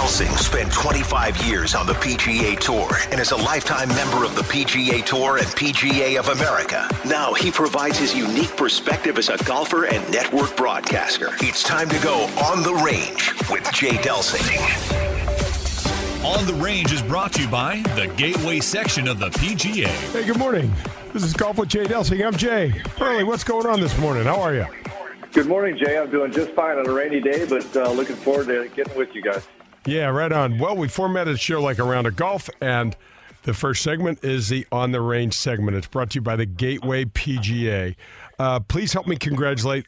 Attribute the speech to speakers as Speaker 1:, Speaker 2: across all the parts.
Speaker 1: Delsing spent 25 years on the PGA Tour and is a lifetime member of the PGA Tour and PGA of America. Now he provides his unique perspective as a golfer and network broadcaster. It's time to go on the range with Jay Delsing.
Speaker 2: On the Range is brought to you by the Gateway section of the PGA.
Speaker 3: Hey, good morning. This is Golf with Jay Delsing. I'm Jay. Early, what's going on this morning? How are you?
Speaker 4: Good morning, Jay. I'm doing just fine on a rainy day, but looking forward to getting with you guys.
Speaker 3: Yeah, right on. Well, we formatted the show like a round of golf, and the first segment is the On the Range segment. It's brought to you by the Gateway PGA. Please help me congratulate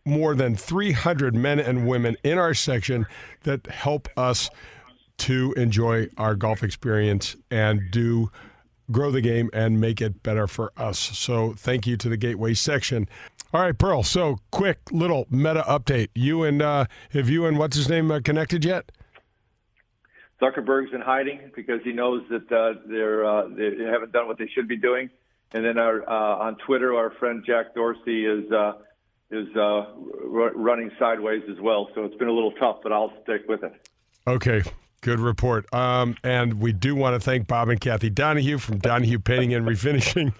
Speaker 3: more than 300 men and women in our section that help us to enjoy our golf experience and do grow the game and make it better for us. So thank you to the Gateway section. All right, Pearl, so quick little meta update. Have you and what's his name connected yet?
Speaker 4: Zuckerberg's in hiding because he knows that they haven't done what they should be doing. And then on Twitter, our friend Jack Dorsey is running sideways as well. So it's been a little tough, but I'll stick with it. Okay.
Speaker 3: Good report. And we do want to thank Bob and Kathy Donahue from Donahue Painting and Refinishing.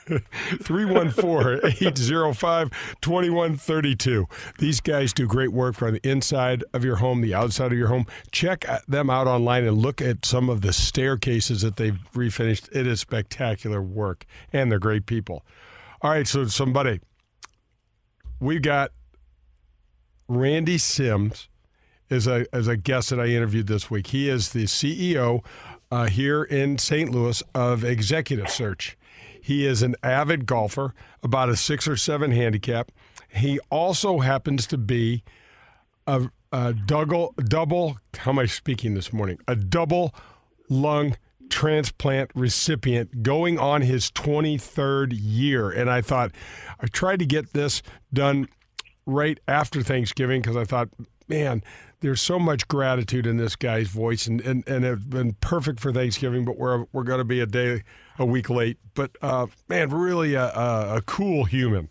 Speaker 3: 314-805-2132. These guys do great work from the inside of your home, the outside of your home. Check them out online and look at some of the staircases that they've refinished. It is spectacular work, and they're great people. All right, so somebody. We've got Randy Sims as a guest that I interviewed this week. He is the CEO here in St. Louis of Executive Search. He is an avid golfer, about a 6 or 7 handicap. He also happens to be a double, how am I speaking this morning? A double lung transplant recipient going on his 23rd year. And I thought, I tried to get this done right after Thanksgiving because I thought, man, there's so much gratitude in this guy's voice, and it's been perfect for Thanksgiving, but we're going to be a week late. But, man, really a cool human.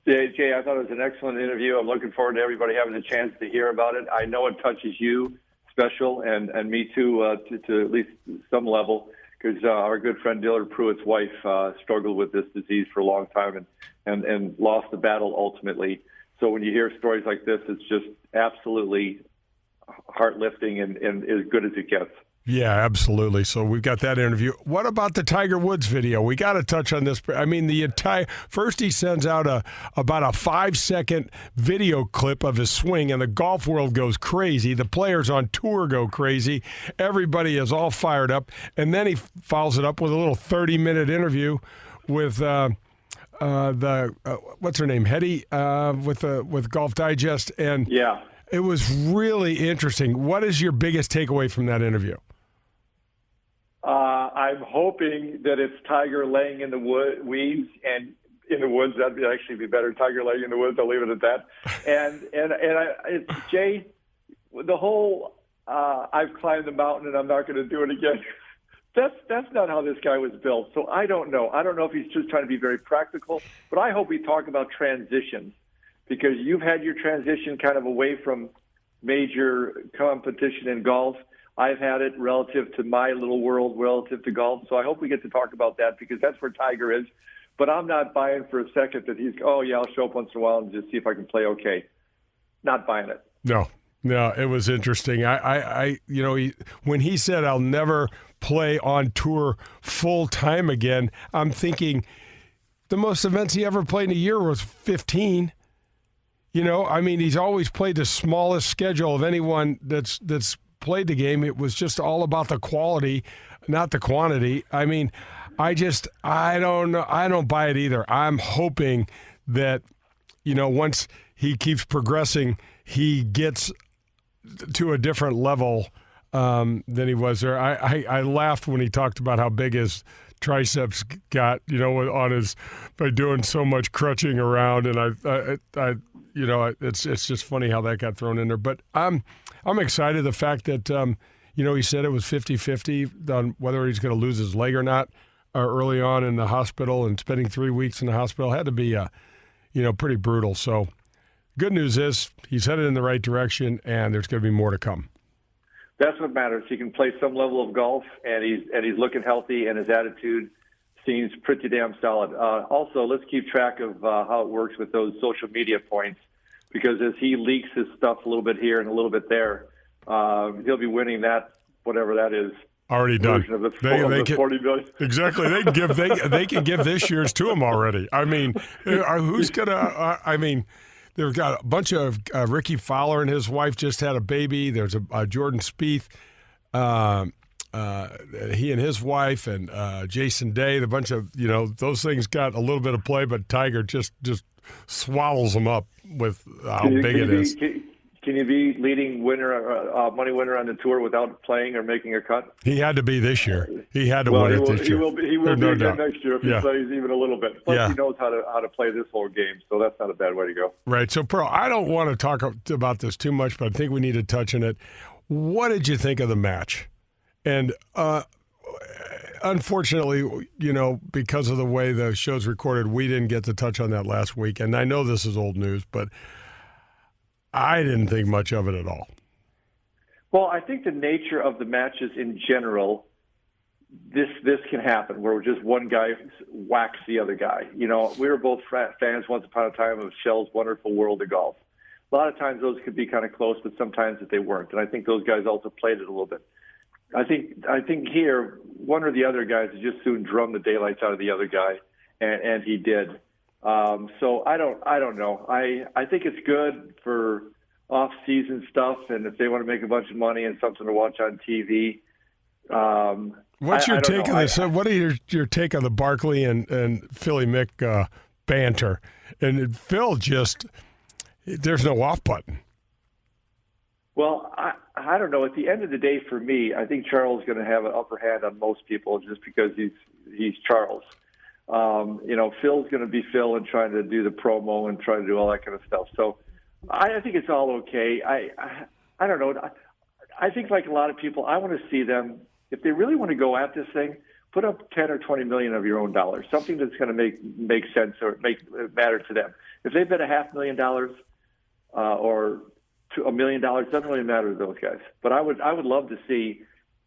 Speaker 4: Yeah, Jay, I thought it was an excellent interview. I'm looking forward to everybody having a chance to hear about it. I know it touches you special, and me too, to at least some level, because our good friend Dillard Pruitt's wife struggled with this disease for a long time and lost the battle ultimately. So when you hear stories like this, it's just absolutely heart-lifting and as good as it gets.
Speaker 3: Yeah, absolutely. So we've got that interview. What about the Tiger Woods video? We got to touch on this. I mean, first he sends out about a 5-second video clip of his swing, and the golf world goes crazy. The players on tour go crazy. Everybody is all fired up. And then he follows it up with a little 30-minute interview with what's her name, Hetty, with Golf Digest, and
Speaker 4: yeah, it
Speaker 3: was really interesting. What is your biggest takeaway from that interview?
Speaker 4: I'm hoping that it's Tiger laying in the weeds and in the woods. That'd actually be better. Tiger laying in the woods. I'll leave it at that. And Jay, the whole I've climbed the mountain and I'm not going to do it again. That's not how this guy was built. So I don't know. I don't know if he's just trying to be very practical, but I hope we talk about transitions, because you've had your transition kind of away from major competition in golf. I've had it relative to my little world, relative to golf. So I hope we get to talk about that, because that's where Tiger is. But I'm not buying for a second that he's, oh, yeah, I'll show up once in a while and just see if I can play okay. Not buying it.
Speaker 3: No, it was interesting. When he said, I'll never play on tour full time again, I'm thinking the most events he ever played in a year was 15. He's always played the smallest schedule of anyone that's played the game. It was just all about the quality, not the quantity. I mean, I don't know. I don't buy it either. I'm hoping that, once he keeps progressing, he gets to a different level than he was there. I laughed when he talked about how big his triceps got, by doing so much crutching around, and it's just funny how that got thrown in there. But I'm excited the fact that he said it was 50-50 on whether he's going to lose his leg or not early on in the hospital, and spending 3 weeks in the hospital had to be pretty brutal. So good news is he's headed in the right direction, and there's going to be more to come.
Speaker 4: That's what matters. He can play some level of golf, and he's looking healthy, and his attitude seems pretty damn solid. Also, let's keep track of how it works with those social media points, because as he leaks his stuff a little bit here and a little bit there, he'll be winning that, whatever that is.
Speaker 3: Already done.
Speaker 4: Of the $40 million.
Speaker 3: Exactly. They can give this year's to him already. I mean, who's gonna? I mean, they've got a bunch of Ricky Fowler and his wife just had a baby. There's a Jordan Spieth. He and his wife and Jason Day. The bunch of those things got a little bit of play, but Tiger just swallows them up with how big it is.
Speaker 4: Can you be leading money winner on the tour without playing or making a cut?
Speaker 3: He had to be this year. He had to win it this year.
Speaker 4: He will be again next year if he plays even a little bit. Plus, he knows how to play this whole game, so that's not a bad way to go.
Speaker 3: Right. So, Pearl, I don't want to talk about this too much, but I think we need to touch on it. What did you think of the match? And unfortunately, because of the way the show's recorded, we didn't get to touch on that last week. And I know this is old news, but I didn't think much of it at all.
Speaker 4: Well, I think the nature of the matches in general, this can happen where just one guy whacks the other guy. We were both fans once upon a time of Shell's Wonderful World of Golf. A lot of times those could be kind of close, but sometimes that they weren't. And I think those guys also played it a little bit. I think here, one or the other guys just soon drummed the daylights out of the other guy, and he did. So I don't know. I think it's good for off-season stuff, and if they want to make a bunch of money and something to watch on TV.
Speaker 3: What's your take on this? What are your take on the Barkley and Philly Mick banter? And Phil there's no off button.
Speaker 4: Well, I don't know. At the end of the day, for me, I think Charles is going to have an upper hand on most people just because he's Charles. Phil's going to be Phil and trying to do the promo and trying to do all that kind of stuff. So I think it's all okay. I don't know. I think like a lot of people, I want to see them, if they really want to go at this thing, put up 10 or 20 million of your own dollars, something that's going to make sense or make it matter to them. If they bet $500,000 or $1 million, doesn't really matter to those guys. But I would love to see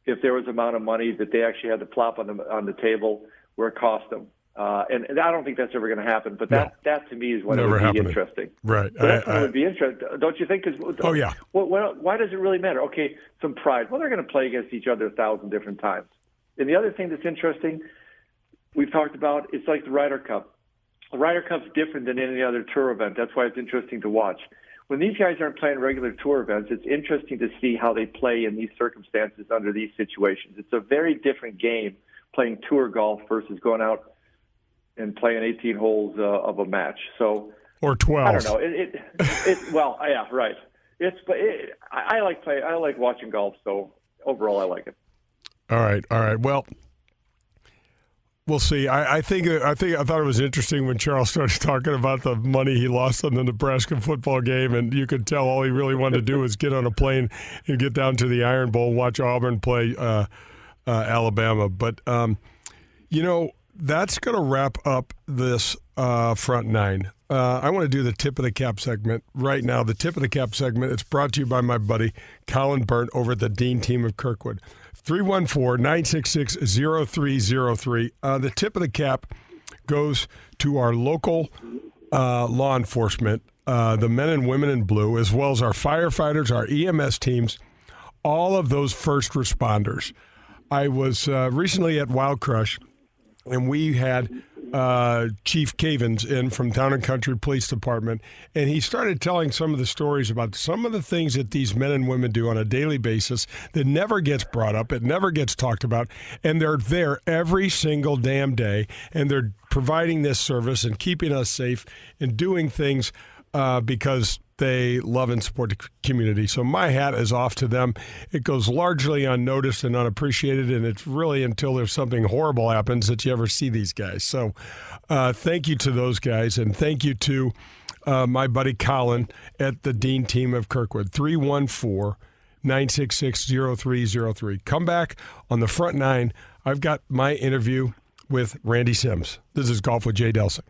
Speaker 4: if there was an amount of money that they actually had to plop on the table where it cost them. And I don't think that's ever going to happen. But that to me is what would be interesting.
Speaker 3: Right.
Speaker 4: That's what would be interesting, don't you think?
Speaker 3: Oh yeah.
Speaker 4: Why does it really matter? Okay, some pride. Well, they're going to play against each other 1,000 different times. And the other thing that's interesting, we've talked about, it's like the Ryder Cup. The Ryder Cup's different than any other tour event. That's why it's interesting to watch. When these guys aren't playing regular tour events, it's interesting to see how they play in these circumstances under these situations. It's a very different game playing tour golf versus going out and playing 18 holes of a match. So, or 12. I don't know. Well, yeah, right. I like watching golf. So overall, I like it.
Speaker 3: All right. Well, we'll see. I thought it was interesting when Charles started talking about the money he lost on the Nebraska football game, and you could tell all he really wanted to do was get on a plane and get down to the Iron Bowl, watch Auburn play Alabama. But that's going to wrap up this front nine. I want to do the tip of the cap segment right now. The tip of the cap segment, it's brought to you by my buddy Colin Burnt over at the Dean team of Kirkwood. 314-966-0303. The tip of the cap goes to our local law enforcement, the men and women in blue, as well as our firefighters, our EMS teams, all of those first responders. I was recently at Wild Crush, and we had Chief Cavens in from Town and Country Police Department, and he started telling some of the stories about some of the things that these men and women do on a daily basis that never gets brought up, it never gets talked about, and they're there every single damn day, and they're providing this service and keeping us safe and doing things because they love and support the community. So my hat is off to them. It goes largely unnoticed and unappreciated, and it's really until there's something horrible happens that you ever see these guys. So thank you to those guys, and thank you to my buddy Colin at the Dean team of Kirkwood. 314-966-0303. Come back on the front nine. I've got my interview with Randy Sims. This is Golf with Jay Delsing.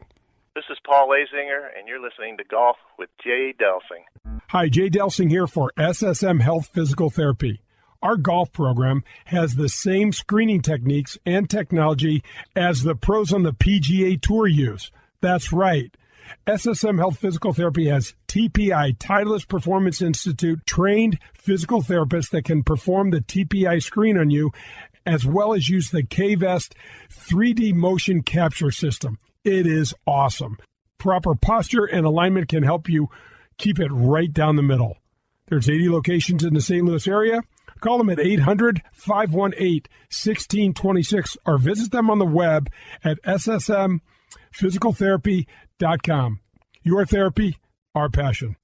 Speaker 5: This is Paul Lazinger, and you're listening to Golf with Jay Delsing.
Speaker 3: Hi, Jay Delsing here for SSM Health Physical Therapy. Our golf program has the same screening techniques and technology as the pros on the PGA Tour use. That's right. SSM Health Physical Therapy has TPI, Titleist Performance Institute, trained physical therapists that can perform the TPI screen on you, as well as use the K-Vest 3D motion capture system. It is awesome. Proper posture and alignment can help you keep it right down the middle. There's 80 locations in the St. Louis area. Call them at 800-518-1626 or visit them on the web at ssmphysicaltherapy.com. Your therapy, our passion.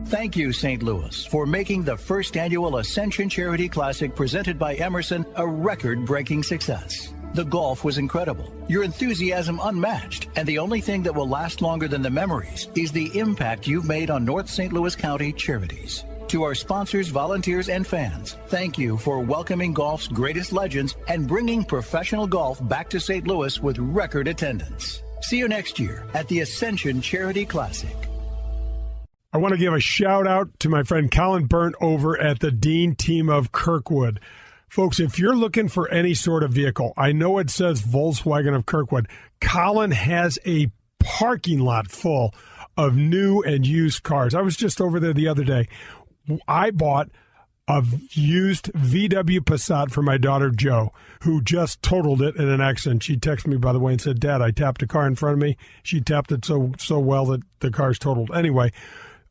Speaker 6: Thank you, St. Louis, for making the first annual Ascension Charity Classic presented by Emerson a record-breaking success. The golf was incredible, your enthusiasm unmatched, and the only thing that will last longer than the memories is the impact you've made on North St. Louis County charities. To our sponsors, volunteers, and fans, thank you for welcoming golf's greatest legends and bringing professional golf back to St. Louis with record attendance. See you next year at the Ascension Charity Classic.
Speaker 3: I want to give a shout out to my friend Colin Burnt over at the Dean team of Kirkwood. Folks, if you're looking for any sort of vehicle, I know it says Volkswagen of Kirkwood. Colin has a parking lot full of new and used cars. I was just over there the other day. I bought a used VW Passat for my daughter, Jo, who just totaled it in an accident. She texted me, by the way, and said, Dad, I tapped a car in front of me. She tapped it so well that the car's totaled. Anyway,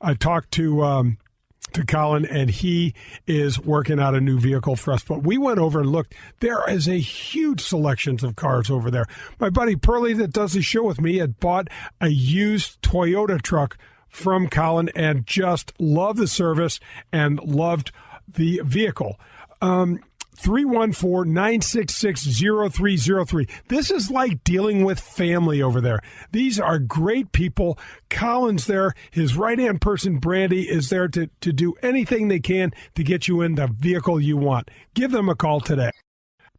Speaker 3: I talked to Colin, and he is working out a new vehicle for us. But we went over and looked. There is a huge selection of cars over there. My buddy Pearlie that does the show with me had bought a used Toyota truck from Colin and just loved the service and loved the vehicle. 314-966-0303. This is like dealing with family over there. These are great people. Colin's there. His right-hand person, Brandy, is there to do anything they can to get you in the vehicle you want. Give them a call today.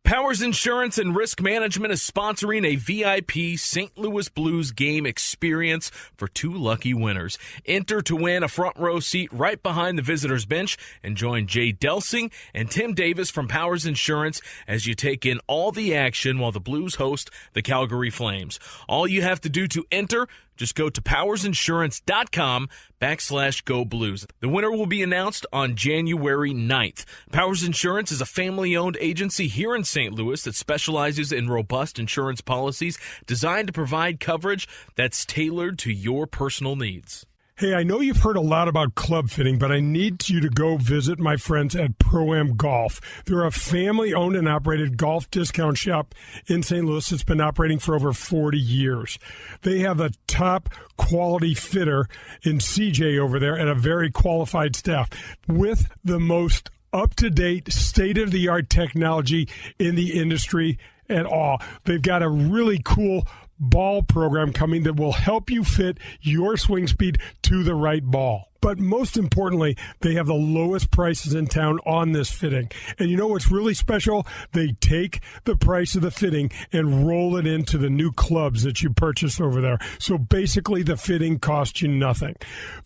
Speaker 7: Powers Insurance and Risk Management is sponsoring a VIP St. Louis Blues game experience for 2 lucky winners. Enter to win a front row seat right behind the visitors bench and join Jay Delsing and Tim Davis from Powers Insurance as you take in all the action while the Blues host the Calgary Flames. All you have to do to enter, just go to powersinsurance.com/go blues. The winner will be announced on January 9th. Powers Insurance is a family-owned agency here in St. Louis that specializes in robust insurance policies designed to provide coverage that's tailored to your personal needs.
Speaker 3: Hey, I know you've heard a lot about club fitting, but I need you to go visit my friends at Pro-Am Golf. They're a family-owned and operated golf discount shop in St. Louis that's been operating for over 40 years. They have a top quality fitter in CJ over there and a very qualified staff with the most up-to-date, state-of-the-art technology in the industry at all. They've got a really cool ball program coming that will help you fit your swing speed to the right ball. But most importantly, they have the lowest prices in town on this fitting. And you know what's really special? They take the price of the fitting and roll it into the new clubs that you purchase over there. So basically, the fitting costs you nothing.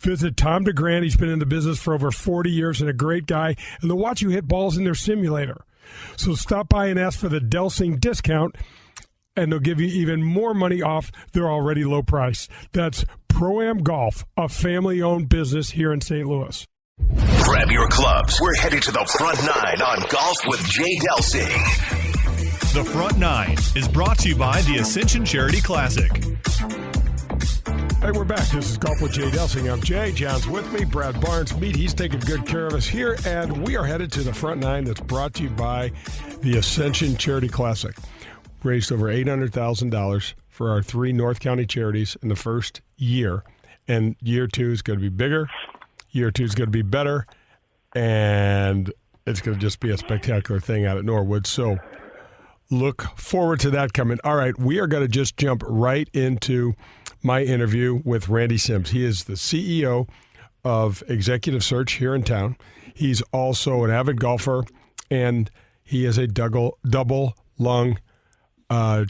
Speaker 3: Visit Tom DeGrand. He's been in the business for over 40 years and a great guy. And they'll watch you hit balls in their simulator. So stop by and ask for the Delsing discount, and they'll give you even more money off their already low price. That's Pro-Am Golf, a family-owned business here in St. Louis.
Speaker 1: Grab your clubs. We're headed to the front 9 on Golf with Jay Delsing.
Speaker 2: The Front 9 is brought to you by the Ascension Charity Classic.
Speaker 3: Hey, we're back. This is Golf with Jay Delsing. I'm Jay. John's with me. Brad Barnes. He's taking good care of us here, and we are headed to the front 9 that's brought to you by the Ascension Charity Classic. Raised over $800,000 for our 3 North County charities in the first year. And year 2 is going to be bigger. Year 2 is going to be better. And it's going to just be a spectacular thing out at Norwood. So look forward to that coming. All right, we are going to just jump right into my interview with Randy Sims. He is the CEO of Executive Search here in town. He's also an avid golfer, and he is a double lung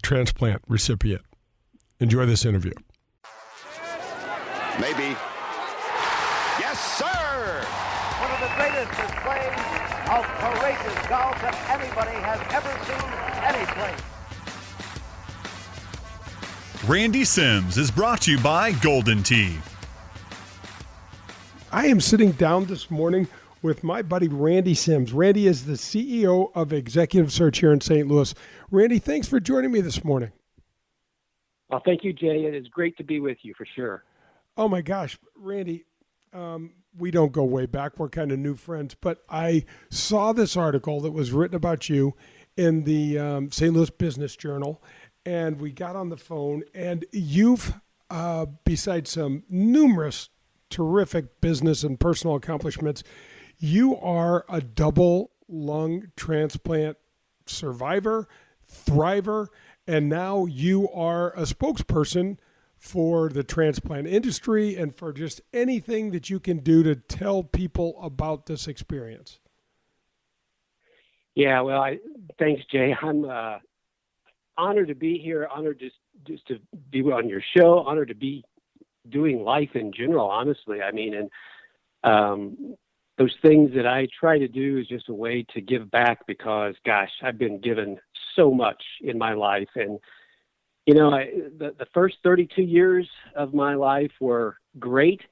Speaker 3: transplant recipient. Enjoy this interview.
Speaker 8: Maybe. Yes, sir! one of the greatest displays of courageous golf that anybody has ever seen anyplace.
Speaker 2: Randy Sims is brought to you by Golden Tee.
Speaker 3: I am sitting down this morning with my buddy Randy Sims. Randy is the CEO of Executive Search here in St. Louis. Randy, thanks for joining me this morning.
Speaker 9: Well, thank you, Jay. It is great to be with you for sure.
Speaker 3: Oh my gosh, Randy, we don't go way back. We're kind of new friends, but I saw this article that was written about you in the St. Louis Business Journal, and we got on the phone, and you've, besides some numerous terrific business and personal accomplishments, you are a double lung transplant survivor, thriver, and now you are a spokesperson for the transplant industry and for just anything that you can do to tell people about this experience.
Speaker 9: Yeah, well, thanks, Jay. I'm honored to be here, honored just to be on your show, honored to be doing life in general, honestly. I mean, and those things that I try to do is just a way to give back because, gosh, I've been given so much in my life. And, you know, the first 32 years of my life were great.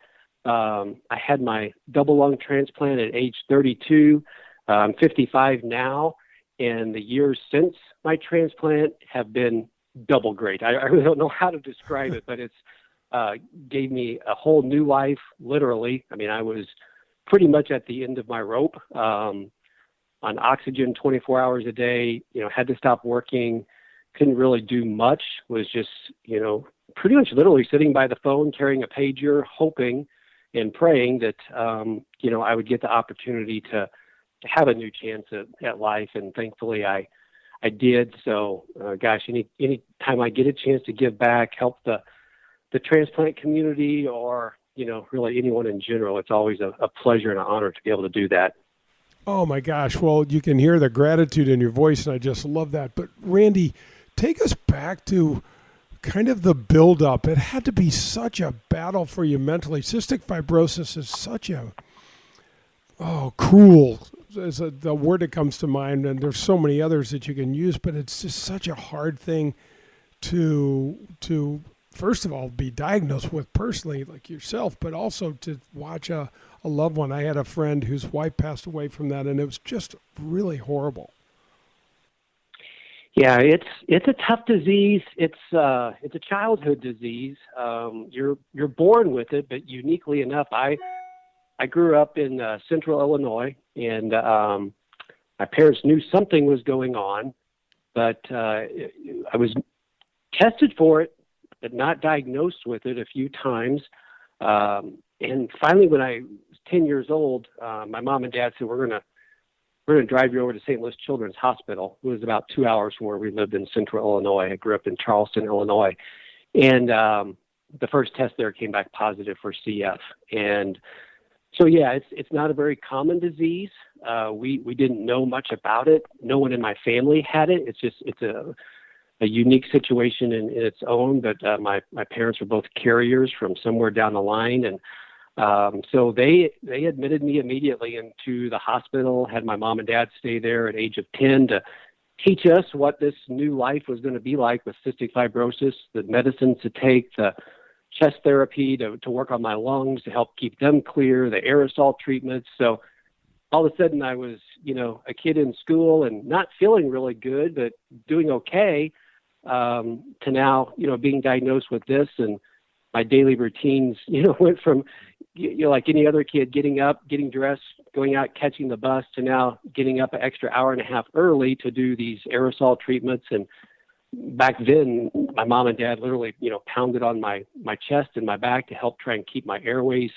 Speaker 9: I had my double lung transplant at age 32. I'm 55 now, and the years since my transplant have been double great. I really don't know how to describe it, but it's gave me a whole new life, literally. I mean, I was pretty much at the end of my rope, on oxygen 24 hours a day, you know, had to stop working, couldn't really do much, was just, you know, pretty much literally sitting by the phone, carrying a pager, hoping and praying that, you know, I would get the opportunity to have a new chance at life. And thankfully I did. So, gosh, any time I get a chance to give back, help the transplant community or, you know, really anyone in general, it's always a pleasure and an honor to be able to do that.
Speaker 3: Oh my gosh. Well, you can hear the gratitude in your voice, and I just love that. But Randy, take us back to kind of the buildup. It had to be such a battle for you mentally. Cystic fibrosis is such a, cruel is the word that comes to mind, and there's so many others that you can use, but it's just such a hard thing to first of all, be diagnosed with personally, like yourself, but also to watch a loved one. I had a friend whose wife passed away from that, and it was just really horrible.
Speaker 9: Yeah, it's a tough disease. It's a childhood disease. You're born with it, but uniquely enough, I grew up in central Illinois, and my parents knew something was going on, but I was tested for it, but not diagnosed with it a few times. And finally, when I was 10 years old, my mom and dad said, we're going to drive you over to St. Louis Children's Hospital. It was about 2 hours from where we lived in central Illinois. I grew up in Charleston, Illinois. And the first test there came back positive for CF. And so, yeah, it's not a very common disease. We didn't know much about it. No one in my family had it. It's a unique situation in its own, but my parents were both carriers from somewhere down the line. And so they admitted me immediately into the hospital, had my mom and dad stay there at age of 10 to teach us what this new life was going to be like with cystic fibrosis, the medicines to take, the chest therapy to work on my lungs to help keep them clear, the aerosol treatments. So all of a sudden I was, you know, a kid in school and not feeling really good, but doing okay, to now, you know, being diagnosed with this, and my daily routines, you know, went from, you know, like any other kid, getting up, getting dressed, going out, catching the bus, to now getting up an extra hour and a half early to do these aerosol treatments. And back then, my mom and dad literally, you know, pounded on my chest and my back to help try and keep my airways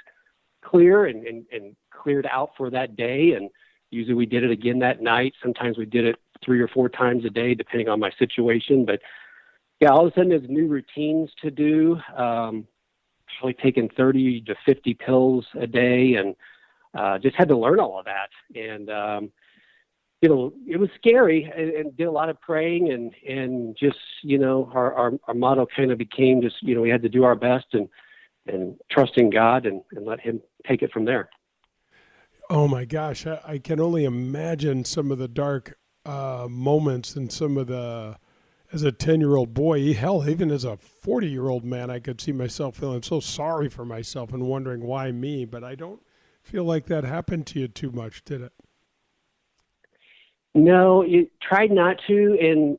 Speaker 9: clear and cleared out for that day. And usually we did it again that night. Sometimes we did it 3 or 4 times a day, depending on my situation. But yeah, all of a sudden there's new routines to do. Probably taking 30 to 50 pills a day, and just had to learn all of that. And, you know, it was scary, and did a lot of praying, and just, you know, our motto kind of became just, you know, we had to do our best and trust in God and let him take it from there.
Speaker 3: Oh my gosh, I can only imagine some of the dark moments and some of the, as a 10-year-old boy, hell, even as a 40-year-old man, I could see myself feeling so sorry for myself and wondering why me, but I don't feel like that happened to you too much, did it?
Speaker 9: No, it tried not to, and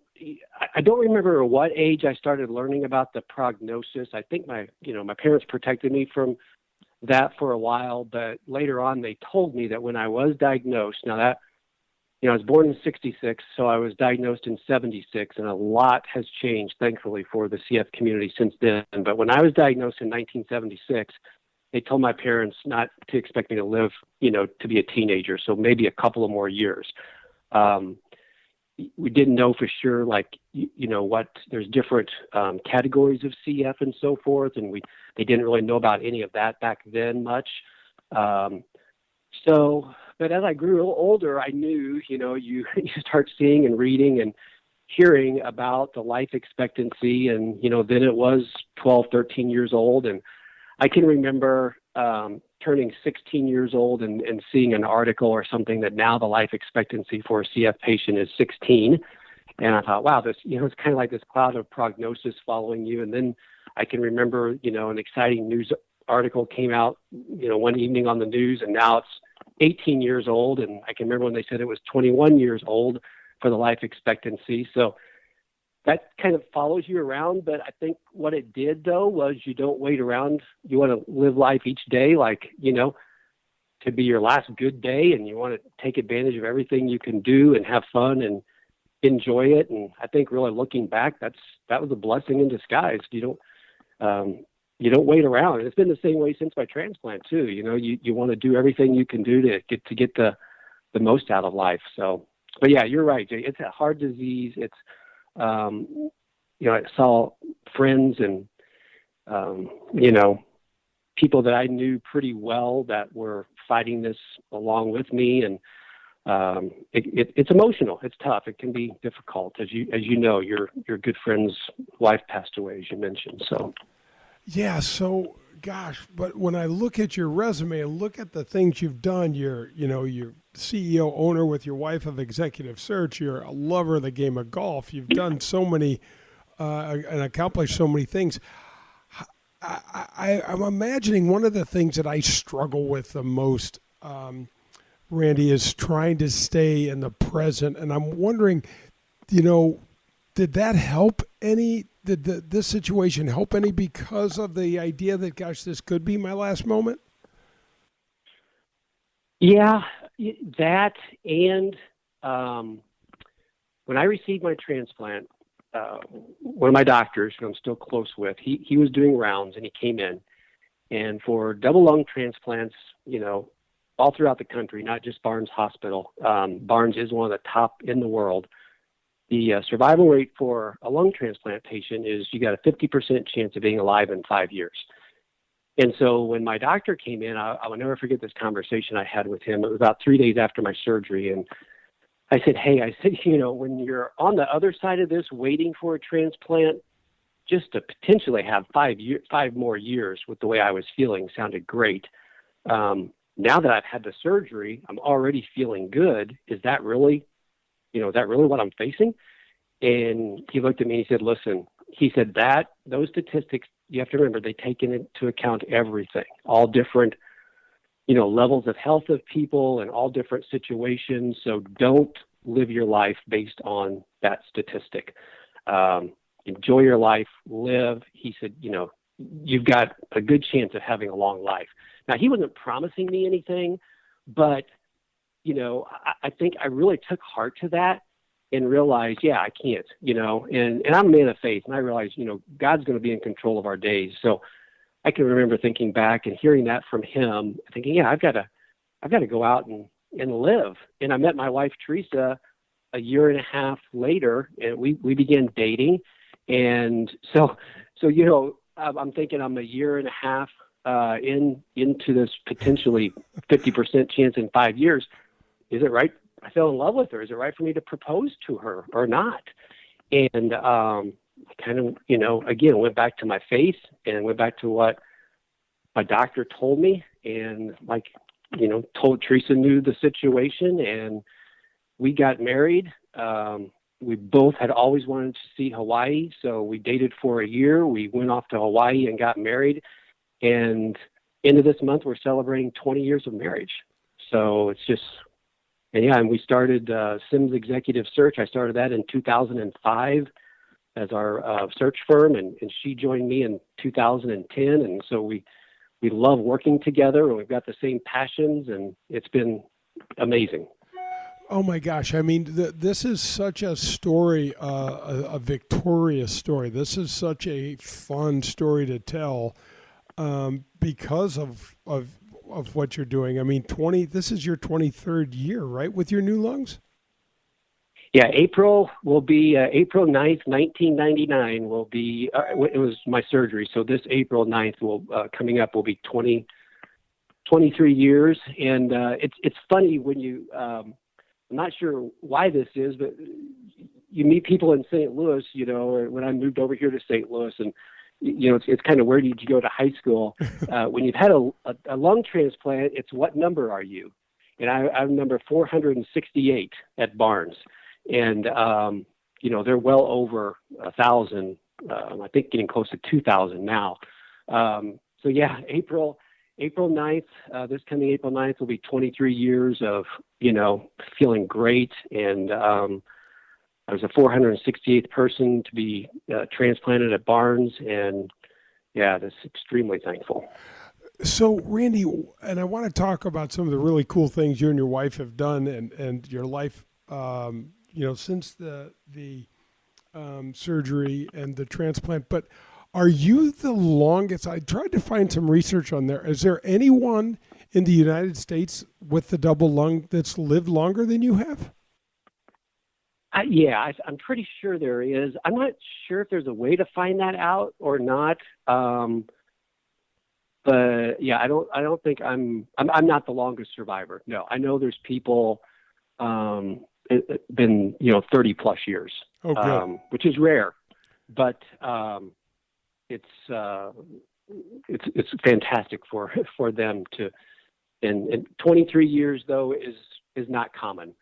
Speaker 9: I don't remember at what age I started learning about the prognosis. I think my parents protected me from that for a while, but later on they told me that when I was diagnosed, now that, I was born in 66, so I was diagnosed in 76, and a lot has changed, thankfully, for the CF community since then. But when I was diagnosed in 1976, they told my parents not to expect me to live, to be a teenager, so maybe a couple of more years. We didn't know for sure, what there's different categories of CF and so forth, and they didn't really know about any of that back then much. But as I grew older, I knew, you start seeing and reading and hearing about the life expectancy, and then it was 12, 13 years old, and I can remember turning 16 years old and seeing an article or something that now the life expectancy for a CF patient is 16. And I thought, wow, this, it's kind of like this cloud of prognosis following you. And then I can remember, an exciting news article came out, one evening on the news, and now it's 18 years old. And I can remember when they said it was 21 years old for the life expectancy. So that kind of follows you around, but I think what it did, though, was you don't wait around. You want to live life each day to be your last good day, and you want to take advantage of everything you can do and have fun and enjoy it. And I think really looking back, that was a blessing in disguise. You don't wait around. And it's been the same way since my transplant, too. You want to do everything you can do to get the most out of life. So, but yeah, you're right, Jay. It's a hard disease. It's I saw friends and, people that I knew pretty well that were fighting this along with me. And it's emotional. It's tough. It can be difficult. As you know, your good friend's wife passed away, as you mentioned. So,
Speaker 3: yeah. So, gosh, but when I look at your resume and look at the things you've done, you're CEO owner with your wife of Executive Search. You're a lover of the game of golf. You've done so many and accomplished so many things. I'm imagining one of the things that I struggle with the most, Randy, is trying to stay in the present. And I'm wondering, did that help any? Did this situation help any because of the idea that, gosh, this could be my last moment?
Speaker 9: Yeah, that, and when I received my transplant, one of my doctors, who I'm still close with, he was doing rounds, and he came in. And for double lung transplants, all throughout the country, not just Barnes Hospital, Barnes is one of the top in the world. The survival rate for a lung transplant patient is you got a 50% chance of being alive in 5 years. And so when my doctor came in, I will never forget this conversation I had with him. It was about 3 days after my surgery. And I said, when you're on the other side of this waiting for a transplant, just to potentially have 5 more years with the way I was feeling sounded great. Now that I've had the surgery, I'm already feeling good. Is that really what I'm facing? And he looked at me and he said, listen, he said those statistics, you have to remember, they take into account everything, all different, levels of health of people and all different situations. So don't live your life based on that statistic. Enjoy your life, live. He said, you've got a good chance of having a long life. Now, he wasn't promising me anything, but, I think I really took heart to that and realized, yeah, I can't, and I'm a man of faith, and I realized, God's going to be in control of our days. So I can remember thinking back and hearing that from him, thinking, yeah, I've got to go out and live. And I met my wife, Teresa, a year and a half later, and we began dating. And so, I'm thinking I'm a year and a half into this potentially 50% chance in 5 years. Is it right? I fell in love with her. Is it right for me to propose to her or not? And I kind of, again, went back to my faith and went back to what my doctor told me. And like told Teresa knew the situation, and we got married. We both had always wanted to see Hawaii, so we dated for a year. We went off to Hawaii and got married, and end of this month we're celebrating 20 years of marriage. So it's just, and we started Sims Executive Search. I started that in 2005 as our search firm, and she joined me in 2010, and so we love working together, and we've got the same passions, and it's been amazing.
Speaker 3: Oh my gosh. I mean, this is such a story, a victorious story. This is such a fun story to tell because of what you're doing. I mean, this is your 23rd year, right, with your new lungs?
Speaker 9: Yeah, April will be April 9th, 1999 will be, it was my surgery. So this April 9th coming up will be 23 years. And it's funny when you, I'm not sure why this is, but you meet people in St. Louis, or when I moved over here to St. Louis, and it's kind of, where did you go to high school? When you've had a lung transplant, it's what number are you? And I'm number 468 at Barnes. And, they're well over 1,000, I think getting close to 2,000 now. So yeah, April 9th, this coming April 9th will be 23 years of, feeling great. And I was the 468th person to be transplanted at Barnes. And yeah, that's extremely thankful.
Speaker 3: So Randy, and I want to talk about some of the really cool things you and your wife have done and your life, since the surgery and the transplant, but are you the longest? I tried to find some research on there. Is there anyone in the United States with the double lung that's lived longer than you have?
Speaker 9: I'm pretty sure there is. I'm not sure if there's a way to find that out or not. But yeah, I don't think I'm not the longest survivor. No, I know there's people, it's been 30 plus years, which is rare, but it's fantastic for them to, and 23 years though is not common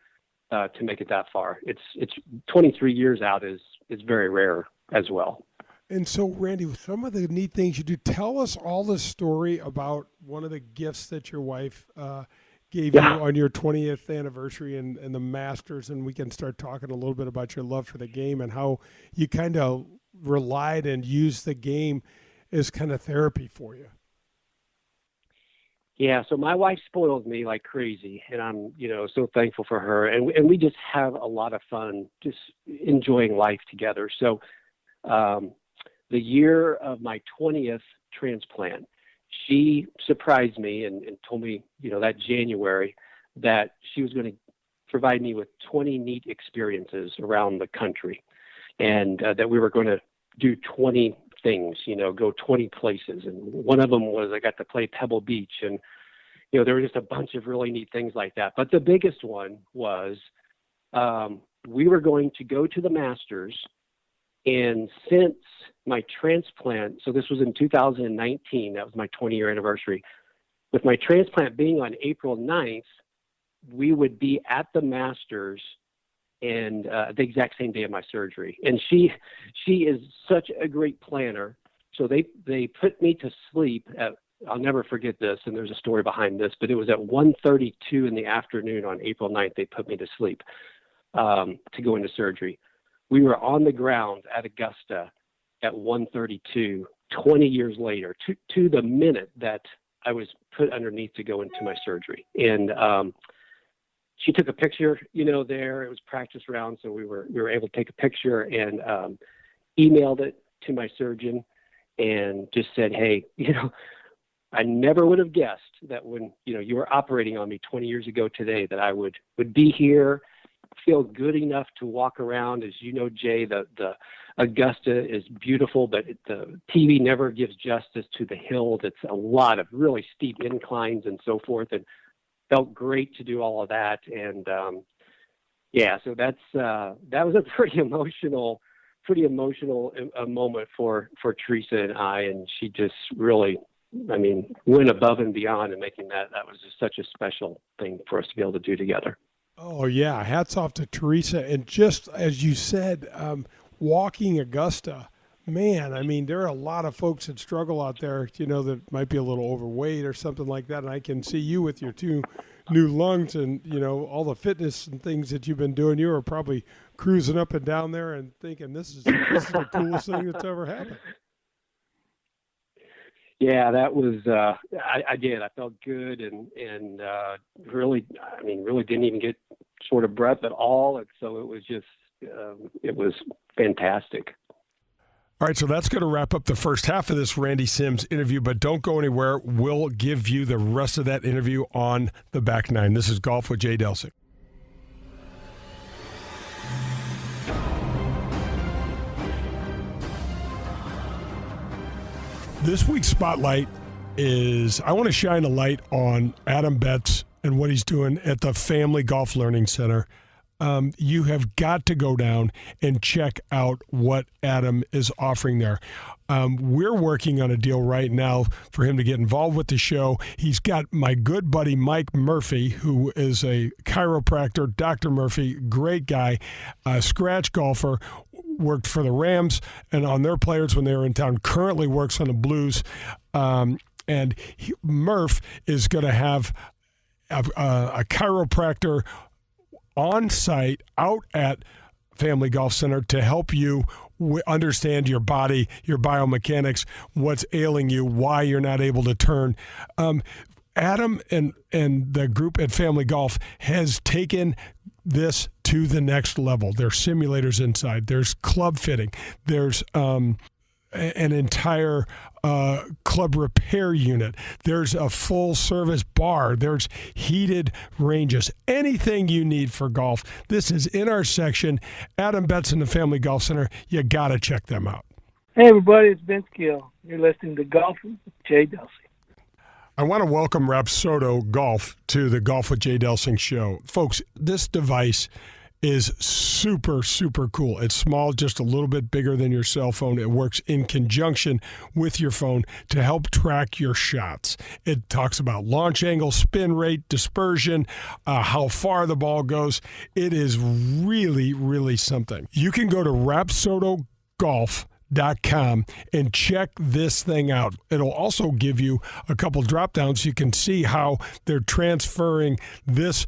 Speaker 9: to make it that far. It's 23 years out is very rare as well.
Speaker 3: And so, Randy, some of the neat things you do, tell us all the story about one of the gifts that your wife gave you on your 20th anniversary and the Masters, and we can start talking a little bit about your love for the game and how you kind of relied and used the game as kind of therapy for you.
Speaker 9: Yeah, so my wife spoiled me like crazy, and I'm, so thankful for her. And we just have a lot of fun just enjoying life together. So the year of my 20th transplant, she surprised me and told me, that January, that she was going to provide me with 20 neat experiences around the country, and that we were going to do 20 things, go 20 places. And one of them was I got to play Pebble Beach, and, there were just a bunch of really neat things like that. But the biggest one was we were going to go to the Masters. And since my transplant, so this was in 2019, that was my 20-year anniversary. With my transplant being on April 9th, we would be at the Masters and the exact same day of my surgery. And she is such a great planner. So they put me to sleep at, I'll never forget this, and there's a story behind this, but it was at 1:32 in the afternoon on April 9th, they put me to sleep to go into surgery. We were on the ground at Augusta at 1:32, 20 years later, to the minute that I was put underneath to go into my surgery. And she took a picture, there. It was practice round, so we were able to take a picture and emailed it to my surgeon and just said, hey, I never would have guessed that when, you were operating on me 20 years ago today, that I would be here, feel good enough to walk around. As you know, Jay, the Augusta is beautiful, but the TV never gives justice to the hills. It's a lot of really steep inclines and so forth, and felt great to do all of that. And so that was a pretty emotional moment for Teresa and I, and she just really went above and beyond in making that. That was just such a special thing for us to be able to do together.
Speaker 3: Oh, yeah. Hats off to Teresa. And just as you said, walking Augusta, man, there are a lot of folks that struggle out there, that might be a little overweight or something like that. And I can see you with your 2 new lungs and, all the fitness and things that you've been doing. You were probably cruising up and down there and thinking, this is the coolest thing that's ever happened.
Speaker 9: Yeah, that was, I did. I felt good and really didn't even get sort of breath at all. And so it was just, it was fantastic.
Speaker 3: All right, so that's going to wrap up the first half of this Randy Sims interview, but don't go anywhere. We'll give you the rest of that interview on the back nine. This is Golf with Jay Delsing. This week's spotlight is I want to shine a light on Adam Betts and what he's doing at the Family Golf Learning Center. You have got to go down and check out what Adam is offering there. We're working on a deal right now for him to get involved with the show. He's got my good buddy Mike Murphy, who is a chiropractor, Dr. Murphy, great guy, scratch golfer, worked for the Rams and on their players when they were in town, currently works on the Blues. Murph is going to have a chiropractor on site out at Family Golf Center to help you understand your body, your biomechanics, what's ailing you, why you're not able to turn. Adam and the group at Family Golf has taken this to the next level. There's simulators inside. There's club fitting. There's an entire club repair unit. There's a full service bar. There's heated ranges. Anything you need for golf. This is in our section. Adam Betts and the Family Golf Center. You got to check them out.
Speaker 10: Hey, everybody. It's Vince Gill. You're listening to Golf with Jay Delsing.
Speaker 3: I want to welcome Rapsodo Golf to the Golf with Jay Delsing show. Folks, this device is super, super cool. It's small, just a little bit bigger than your cell phone. It works in conjunction with your phone to help track your shots. It talks about launch angle, spin rate, dispersion, how far the ball goes. It is really, really something. You can go to rapsodogolf.com and check this thing out. It'll also give you a couple drop downs so you can see how they're transferring this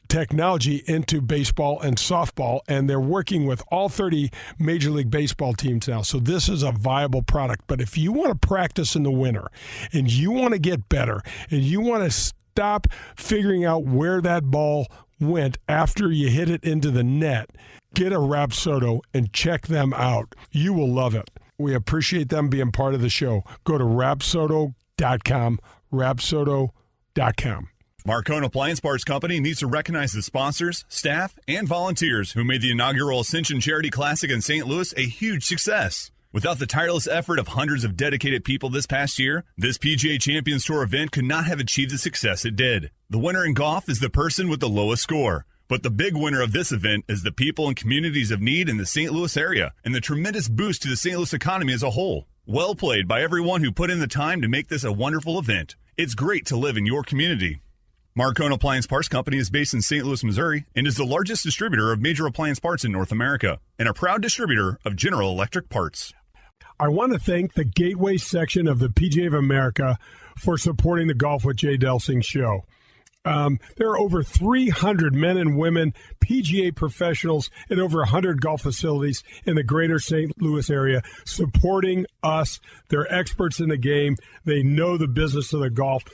Speaker 3: technology into baseball and softball, and they're working with all 30 Major League Baseball teams now. So this is a viable product. But if you want to practice in the winter and you want to get better and you want to stop figuring out where that ball went after you hit it into the net, get a Rapsodo and check them out. You will love it. We appreciate them being part of the show. Go to rapsodo.com, rapsodo.com.
Speaker 2: Marcone Appliance Parts Company needs to recognize the sponsors, staff, and volunteers who made the inaugural Ascension Charity Classic in St. Louis a huge success. Without the tireless effort of hundreds of dedicated people this past year, this PGA Champions Tour event could not have achieved the success it did. The winner in golf is the person with the lowest score. But the big winner of this event is the people and communities of need in the St. Louis area and the tremendous boost to the St. Louis economy as a whole. Well played by everyone who put in the time to make this a wonderful event. It's great to live in your community. Marcone Appliance Parts Company is based in St. Louis, Missouri, and is the largest distributor of major appliance parts in North America, and a proud distributor of General Electric parts.
Speaker 3: I want to thank the Gateway section of the PGA of America for supporting the Golf with Jay Delsing show. There are over 300 men and women, PGA professionals, and over 100 golf facilities in the greater St. Louis area supporting us. They're experts in the game. They know the business of golf.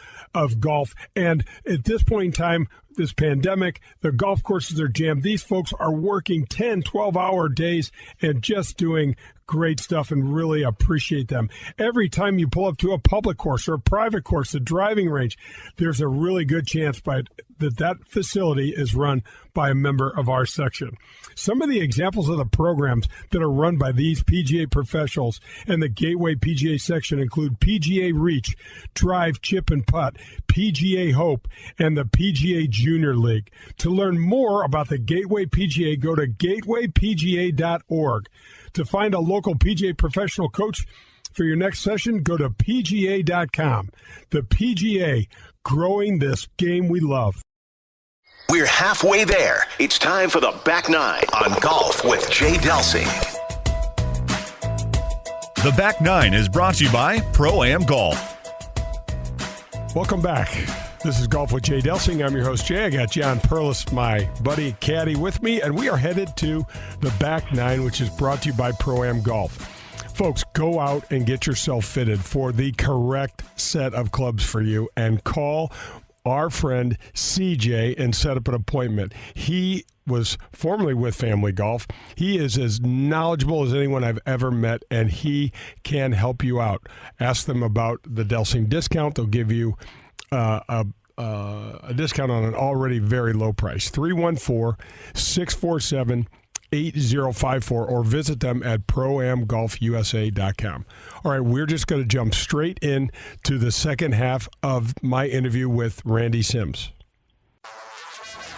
Speaker 3: And at this point in time, this pandemic, the golf courses are jammed. These folks are working 10, 12-hour days and just doing great stuff, and really appreciate them. Every time you pull up to a public course or a private course, a driving range, there's a really good chance that facility is run by a member of our section. Some of the examples of the programs that are run by these PGA professionals and the Gateway PGA section include PGA Reach, Drive, Chip, and Putt, PGA Hope, and the PGA Junior League. To learn more about the Gateway PGA, go to gatewaypga.org. To find a local PGA professional coach, For your next session, go to PGA.com. The PGA, growing this game we love.
Speaker 1: We're halfway there. It's time for the Back Nine on Golf with Jay Delsing.
Speaker 2: The Back Nine is brought to you by Pro-Am Golf.
Speaker 3: Welcome back. This is Golf with Jay Delsing. I'm your host, Jay. I got John Perlis, my buddy caddy, with me, and we are headed to the Back Nine, which is brought to you by Pro-Am Golf. Folks, go out and get yourself fitted for the correct set of clubs for you and call our friend CJ and set up an appointment. He was formerly with Family Golf. He is as knowledgeable as anyone I've ever met, and he can help you out. Ask them about the Delsing discount. They'll give you a discount on an already very low price. 314-647-8054 or visit them at proamgolfusa.com. All right, we're just going to jump straight in to the second half of my interview with Randy Sims.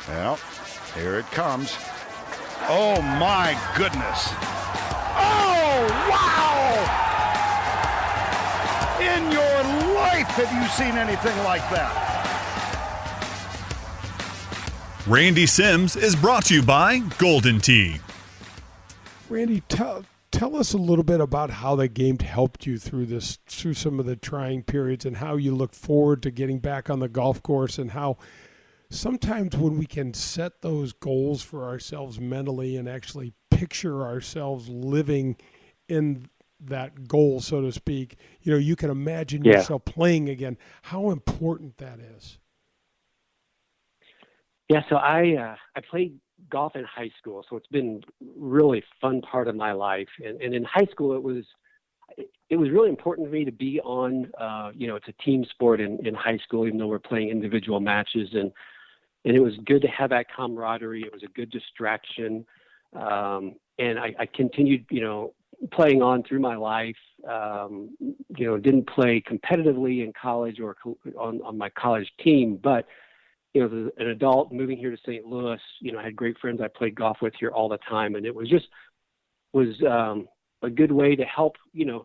Speaker 11: Well, here it comes. Oh, my goodness. Oh, wow! In your life, have you seen anything like that?
Speaker 2: Randy Sims is brought to you by Golden Tee.
Speaker 3: Randy, tell us a little bit about how the game helped you through some of the trying periods, and how you look forward to getting back on the golf course, and how sometimes when we can set those goals for ourselves mentally and actually picture ourselves living in that goal, so to speak, you can imagine yourself playing again, how important that is.
Speaker 9: Yeah, so I played golf in high school, so it's been really fun part of my life. And in high school, it was really important to me to be on. It's a team sport in high school, even though we're playing individual matches, and it was good to have that camaraderie. It was a good distraction, and I continued, playing on through my life. Didn't play competitively in college or on my college team, but as an adult moving here to St. Louis, I had great friends I played golf with here all the time. And it was a good way to help,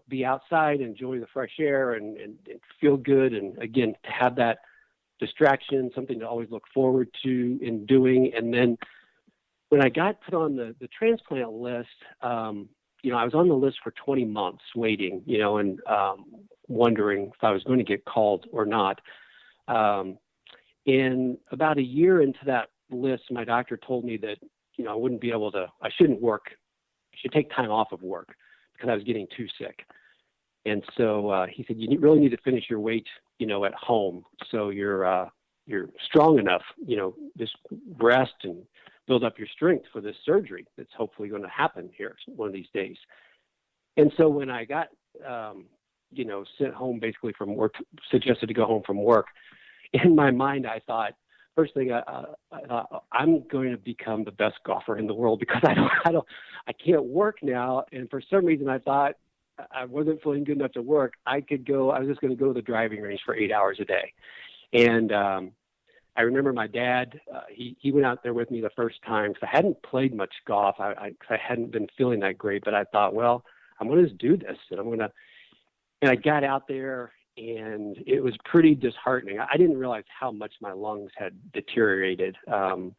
Speaker 9: be outside, enjoy the fresh air and feel good. And again, to have that distraction, something to always look forward to in doing. And then when I got put on the transplant list, I was on the list for 20 months waiting, and wondering if I was going to get called or not. And about a year into that list, my doctor told me that, I shouldn't work. I should take time off of work because I was getting too sick. And so he said, you really need to finish your weight, at home. So you're strong enough, just rest and build up your strength for this surgery that's hopefully going to happen here one of these days. And so when I got, sent home basically from work, suggested to go home from work, in my mind, I thought, first thing, I thought, I'm going to become the best golfer in the world because I can't work now. And for some reason, I thought I wasn't feeling good enough to work. I was just going to go to the driving range for 8 hours a day. And I remember my dad, he went out there with me the first time because I hadn't played much golf. I hadn't been feeling that great, but I thought, well, I'm going to just do this. And I got out there. And it was pretty disheartening. I didn't realize how much my lungs had deteriorated from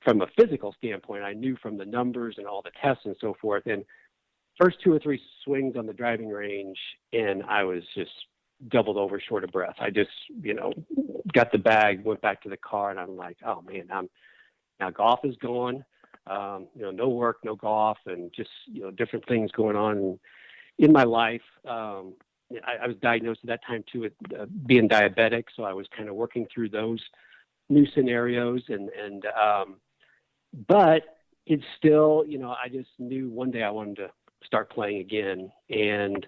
Speaker 9: a physical standpoint. I knew from the numbers and all the tests and so forth. And first 2 or 3 swings on the driving range, and I was just doubled over short of breath. I just, got the bag, went back to the car, and I'm like, oh, man, now golf is gone. No work, no golf, and just, different things going on in my life. I was diagnosed at that time too with being diabetic, so I was kind of working through those new scenarios, but it's still, I just knew one day I wanted to start playing again, and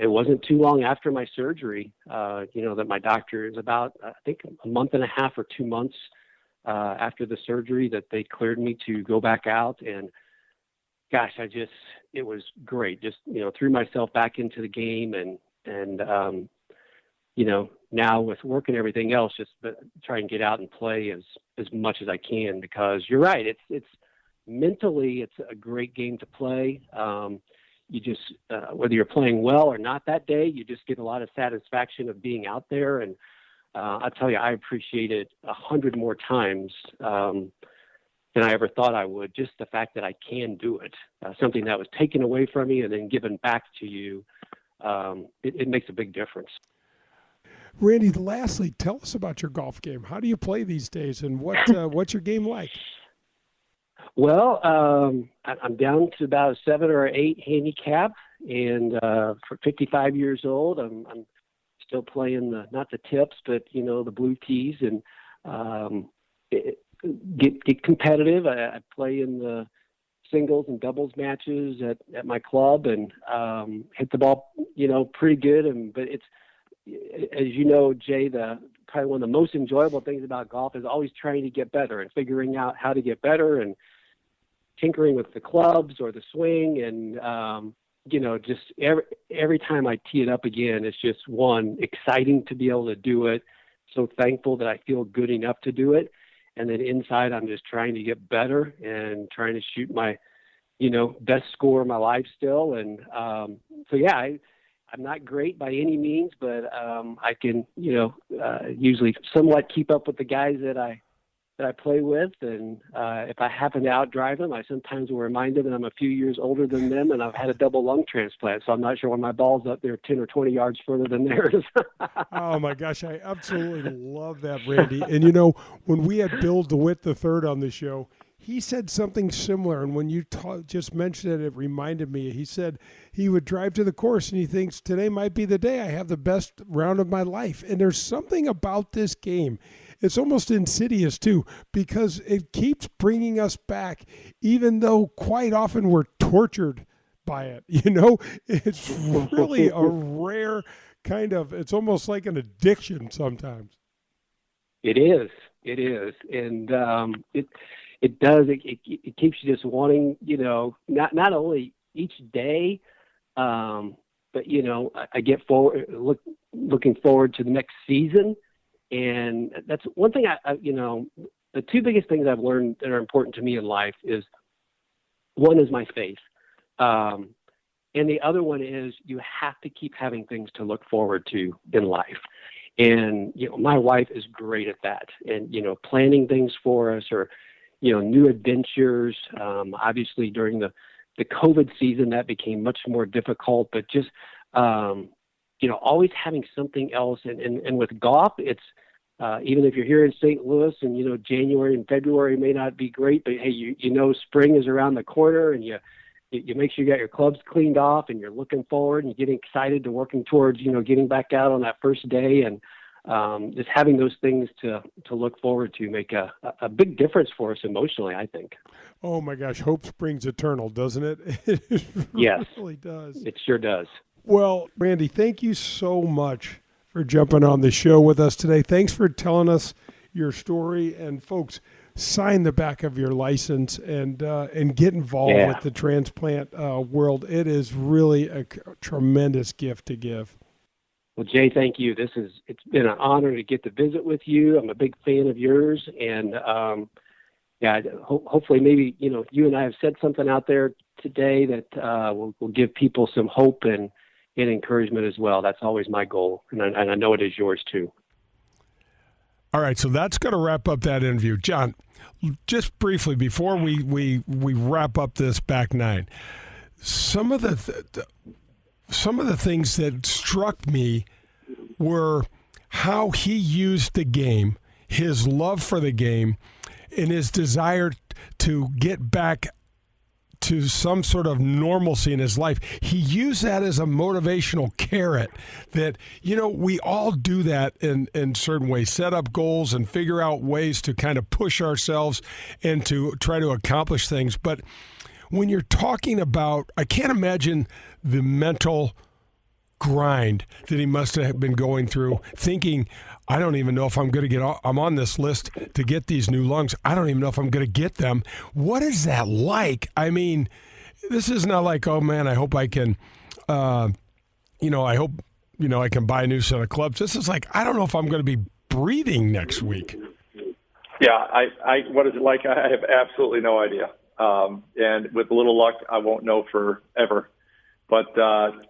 Speaker 9: it wasn't too long after my surgery, that my doctor is about, I think, a month and a half or 2 months after the surgery that they cleared me to go back out, and gosh, it was great. Just, threw myself back into the game and now with work and everything else, just try and get out and play as much as I can, because you're right. It's mentally, it's a great game to play. just whether you're playing well or not that day, you just get a lot of satisfaction of being out there. And I'll tell you, I appreciate it 100 more times than I ever thought I would. Just the fact that I can do it, something that was taken away from you and then given back to you, it makes a big difference.
Speaker 3: Randy, lastly, tell us about your golf game. How do you play these days, and what's your game like?
Speaker 9: Well, I'm down to about a 7 or 8 handicap, and for 55 years old, I'm still playing not the tips, but the blue tees, and get competitive. I play in the singles and doubles matches at my club, and hit the ball, pretty good. But it's, as you know, Jay, probably one of the most enjoyable things about golf is always trying to get better and figuring out how to get better and tinkering with the clubs or the swing. And, just every time I tee it up again, it's just exciting to be able to do it. So thankful that I feel good enough to do it. And then inside, I'm just trying to get better and trying to shoot my, best score of my life still. And I'm not great by any means, but I can, usually somewhat keep up with the guys that I play with. And if I happen to outdrive them, I sometimes will remind them that I'm a few years older than them, and I've had a double lung transplant. So I'm not sure when my ball's up there 10 or 20 yards further than theirs.
Speaker 3: Oh, my gosh. I absolutely love that, Randy. And, when we had Bill DeWitt III on the show, he said something similar, and when you just mentioned it, it reminded me. He said he would drive to the course, and he thinks, today might be the day I have the best round of my life. And there's something about this game. It's almost insidious, too, because it keeps bringing us back, even though quite often we're tortured by it. It's really a rare kind of, it's almost like an addiction sometimes.
Speaker 9: It is. And it does. It keeps you just wanting, not only each day, but I get looking forward to the next season, and that's one thing. The two biggest things I've learned that are important to me in life is, one is my faith, and the other one is you have to keep having things to look forward to in life. And my wife is great at that, and planning things for us, or new adventures. Obviously, during the COVID season, that became much more difficult. But just always having something else. And with golf, it's even if you're here in St. Louis, and January and February may not be great, but hey, spring is around the corner, and you make sure you got your clubs cleaned off, and you're looking forward and you're getting excited to working towards getting back out on that first day. And just having those things to look forward to make a big difference for us emotionally, I think.
Speaker 3: Oh, my gosh. Hope springs eternal, doesn't it? It
Speaker 9: yes,
Speaker 3: really does.
Speaker 9: It sure does.
Speaker 3: Well, Randy, thank you so much for jumping on the show with us today. Thanks for telling us your story. And, folks, sign the back of your license and get involved with the transplant world. It is really a tremendous gift to give.
Speaker 9: Well, Jay, thank you. It's been an honor to get to visit with you. I'm a big fan of yours, and hopefully, maybe you and I have said something out there today that will give people some hope and encouragement as well. That's always my goal, and I know it is yours too.
Speaker 3: All right, so that's going to wrap up that interview, John. Just briefly before we wrap up this back nine, some of the things that struck me were how he used the game, his love for the game, and his desire to get back to some sort of normalcy in his life. He used that as a motivational carrot that, we all do that in certain ways, set up goals and figure out ways to kind of push ourselves and to try to accomplish things. But when you're talking about, I can't imagine the mental grind that he must have been going through, thinking, I don't even know if I'm going to I'm on this list to get these new lungs. I don't even know if I'm going to get them. What is that like? I mean, this is not like, oh man, I hope I can, I hope, I can buy a new set of clubs. This is like, I don't know if I'm going to be breathing next week.
Speaker 4: Yeah. What is it like? I have absolutely no idea. And with a little luck, I won't know forever. But,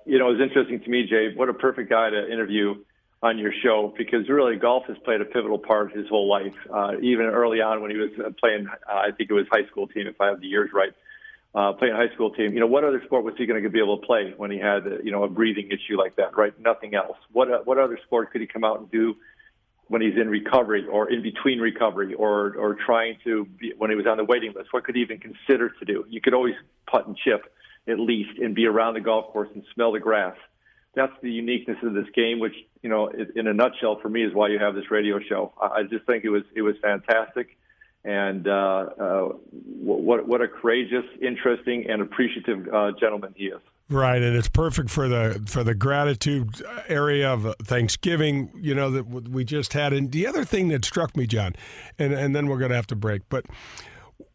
Speaker 4: it was interesting to me, Jay, what a perfect guy to interview on your show, because really golf has played a pivotal part his whole life. Even early on when he was playing, I think it was high school team, if I have the years right, playing high school team. What other sport was he going to be able to play when he had, a breathing issue like that, right? Nothing else. What other sport could he come out and do when he's in recovery or in between recovery or trying to be, when he was on the waiting list? What could he even consider to do? You could always putt and chip at least and be around the golf course and smell the grass. That's the uniqueness of this game, which, in a nutshell for me is why you have this radio show. I just think it was fantastic. And what a courageous, interesting, and appreciative gentleman he is.
Speaker 3: Right, and it's perfect for the gratitude area of Thanksgiving, that we just had. And the other thing that struck me, John, and then we're going to have to break, but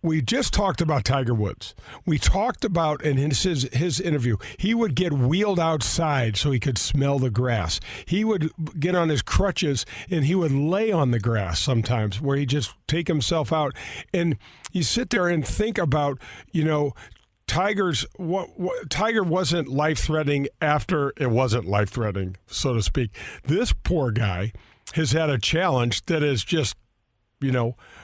Speaker 3: we just talked about Tiger Woods. We talked about, in his interview, he would get wheeled outside so he could smell the grass. He would get on his crutches and he would lay on the grass sometimes, where he'd just take himself out. And you sit there and think about, Tiger wasn't life-threatening after it wasn't life-threatening, so to speak. This poor guy has had a challenge that is just,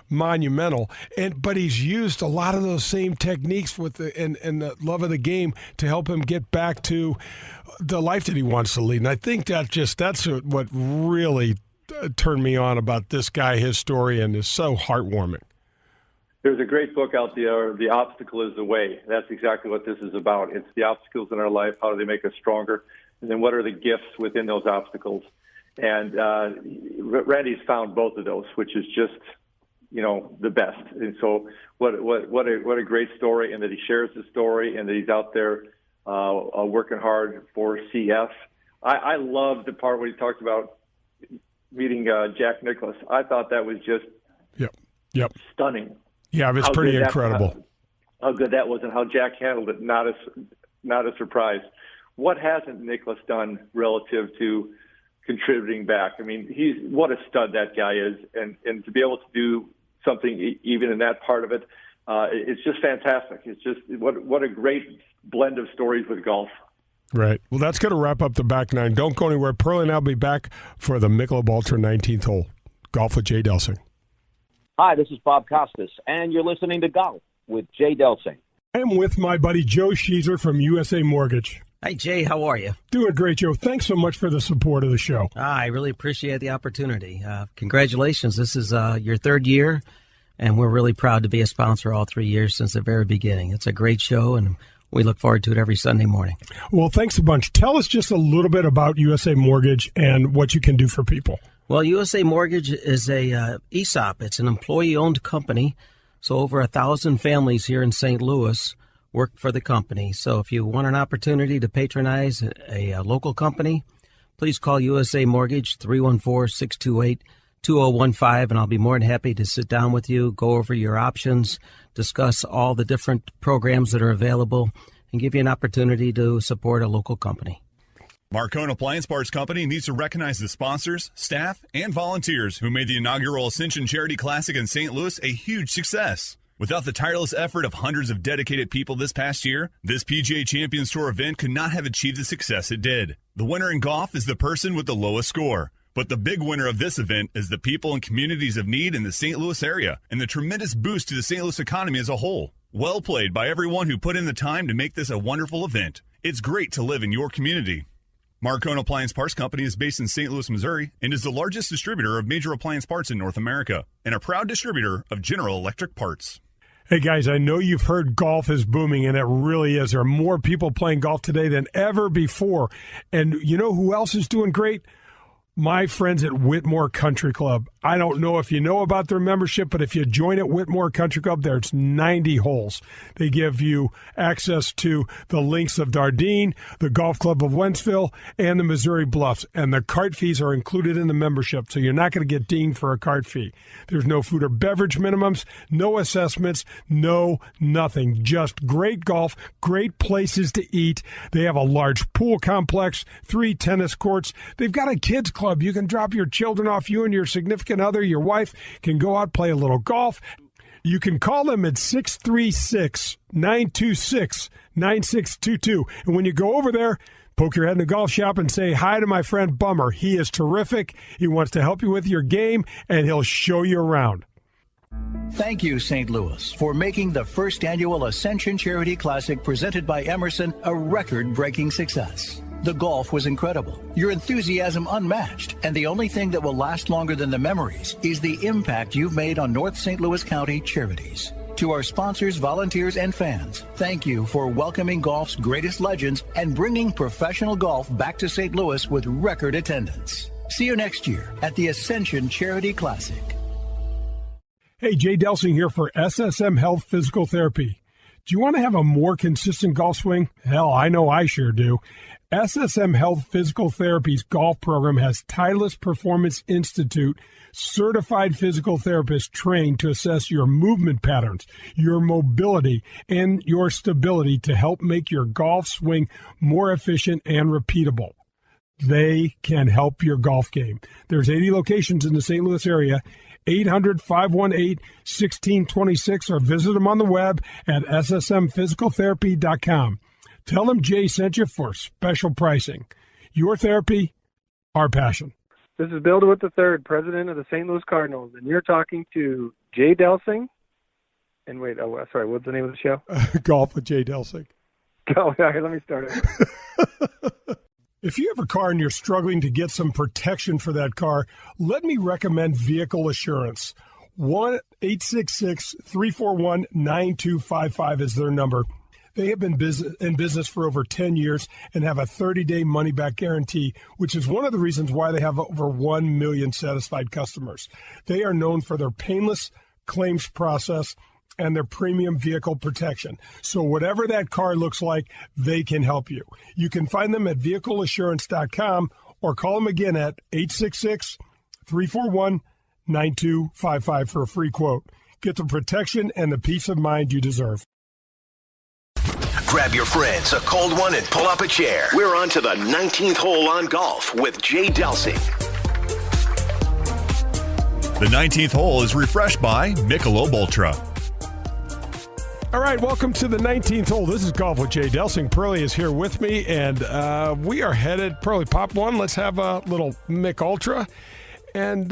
Speaker 3: monumental, but he's used a lot of those same techniques with and the love of the game to help him get back to the life that he wants to lead. And I think that's what really turned me on about this guy, his story, and is so heartwarming.
Speaker 4: There's a great book out there, The Obstacle is the Way. That's exactly what this is about. It's the obstacles in our life, how do they make us stronger, and then what are the gifts within those obstacles. And Randy's found both of those, which is just, the best. And so what a great story, and that he shares the story, and that he's out there working hard for CF. I love the part where he talked about meeting Jack Nicklaus. I thought that was just stunning.
Speaker 3: Yeah, it's pretty incredible.
Speaker 4: How good that was and how Jack handled it. Not a surprise. What hasn't Nicklaus done relative to contributing back? I mean, what a stud that guy is, and to be able to do something even in that part of it, it's just fantastic. It's just what a great blend of stories with golf.
Speaker 3: Right. Well, that's going to wrap up the back nine. Don't go anywhere. Pearl and I'll be back for the Michelob Ultra 19th hole. Golf with Jay Delsing.
Speaker 12: Hi, this is Bob Costas, and you're listening to Golf with Jay Delsing.
Speaker 3: I'm with my buddy Joe Sheezer from USA Mortgage.
Speaker 13: Hi, Jay. How are you?
Speaker 3: Doing great, Joe. Thanks so much for the support of the show.
Speaker 13: I really appreciate the opportunity. Congratulations. This is your third year, and we're really proud to be a sponsor all 3 years since the very beginning. It's a great show, and we look forward to it every Sunday morning.
Speaker 3: Well, thanks a bunch. Tell us just a little bit about USA Mortgage and what you can do for people.
Speaker 13: Well, USA Mortgage is a ESOP. It's an employee-owned company, so over 1,000 families here in St. Louis work for the company. So if you want an opportunity to patronize a local company, please call USA Mortgage 314-628-2015, and I'll be more than happy to sit down with you, go over your options, discuss all the different programs that are available, and give you an opportunity to support a local company.
Speaker 2: Marcone Appliance Parts Company needs to recognize the sponsors, staff, and volunteers who made the inaugural Ascension Charity Classic in St. Louis a huge success. Without the tireless effort of hundreds of dedicated people this past year, this PGA Champions Tour event could not have achieved the success it did. The winner in golf is the person with the lowest score. But the big winner of this event is the people and communities of need in the St. Louis area and the tremendous boost to the St. Louis economy as a whole. Well played by everyone who put in the time to make this a wonderful event. It's great to live in your community. Marcone Appliance Parts Company is based in St. Louis, Missouri, and is the largest distributor of major appliance parts in North America, and a proud distributor of General Electric parts.
Speaker 3: Hey, guys, I know you've heard golf is booming, and it really is. There are more people playing golf today than ever before. And you know who else is doing great? My friends at Whitmore Country Club. I don't know if you know about their membership, but if you join at Whitmore Country Club, there's 90 holes. They give you access to the Links of Dardenne, the Golf Club of Wentzville, and the Missouri Bluffs. And the cart fees are included in the membership, so you're not going to get dinged for a cart fee. There's no food or beverage minimums, no assessments, no nothing. Just great golf, great places to eat. They have a large pool complex, 3 tennis courts. They've got a kids club. You can drop your children off. You and your significant other, your wife, can go out, play a little golf. You can call them at 636-926-9622. And when you go over there, poke your head in the golf shop and say hi to my friend Bummer. He is terrific. He wants to help you with your game, and he'll show you around.
Speaker 6: Thank you, St. Louis, for making the first annual Ascension Charity Classic presented by Emerson a record-breaking success. The golf was incredible, your enthusiasm unmatched, and the only thing that will last longer than the memories is the impact you've made on North St. Louis County charities. To our sponsors, volunteers, and fans, thank you for welcoming golf's greatest legends and bringing professional golf back to St. Louis with record attendance. See you next year at the Ascension Charity Classic.
Speaker 3: Hey, Jay Delsing here for SSM Health Physical Therapy. Do you want to have a more consistent golf swing? Hell, I know I sure do. SSM Health Physical Therapy's golf program has Titleist Performance Institute certified physical therapists trained to assess your movement patterns, your mobility, and your stability to help make your golf swing more efficient and repeatable. They can help your golf game. There's 80 locations in the St. Louis area. 800-518-1626 or visit them on the web at ssmphysicaltherapy.com. Tell them Jay sent you for special pricing. Your therapy, our passion.
Speaker 10: This is Bill DeWitt III, president of the St. Louis Cardinals, and you're talking to Jay Delsing. And wait, sorry, what's the name of the show?
Speaker 3: Golf with Jay Delsing.
Speaker 10: Oh, okay, let me start it.
Speaker 3: If you have a car and you're struggling to get some protection for that car, let me recommend Vehicle Assurance. 1-866-341-9255 is their number. They have been in business for over 10 years and have a 30-day money-back guarantee, which is one of the reasons why they have over 1 million satisfied customers. They are known for their painless claims process and their premium vehicle protection. So whatever that car looks like, they can help you. You can find them at vehicleassurance.com or call them again at 866-341-9255 for a free quote. Get the protection and the peace of mind you deserve.
Speaker 1: Grab your friends, a cold one, and pull up a chair. We're on to the 19th hole on golf with Jay Delsing.
Speaker 2: The 19th hole is refreshed by Michelob Ultra.
Speaker 3: All right, welcome to the 19th hole. This is Golf with Jay Delsing. Pearlie is here with me, and we are headed, Pearlie, pop one. Let's have a little Mick Ultra, and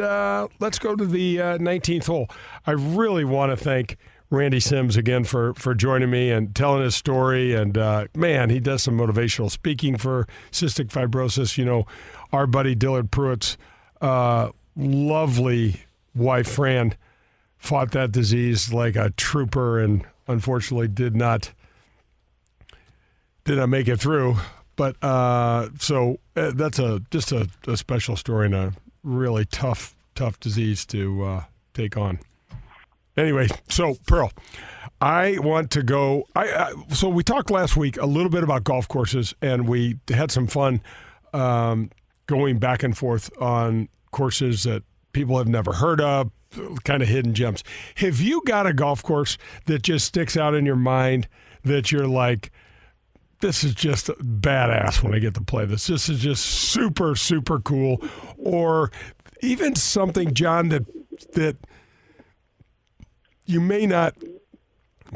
Speaker 3: let's go to the 19th hole. I really want to thank Randy Sims again for joining me and telling his story. And, man, he does some motivational speaking for cystic fibrosis. You know, our buddy Dillard Pruitt's lovely wife, Fran, fought that disease like a trooper and unfortunately did not make it through. But so that's just a special story and a really tough disease to take on. Anyway, so Pearl, I want to go. So we talked last week a little bit about golf courses, and we had some fun going back and forth on courses that people have never heard of, kind of hidden gems. Have you got a golf course that just sticks out in your mind that you're like, this is just badass when I get to play this? This is just super, super cool. Or even something, John, that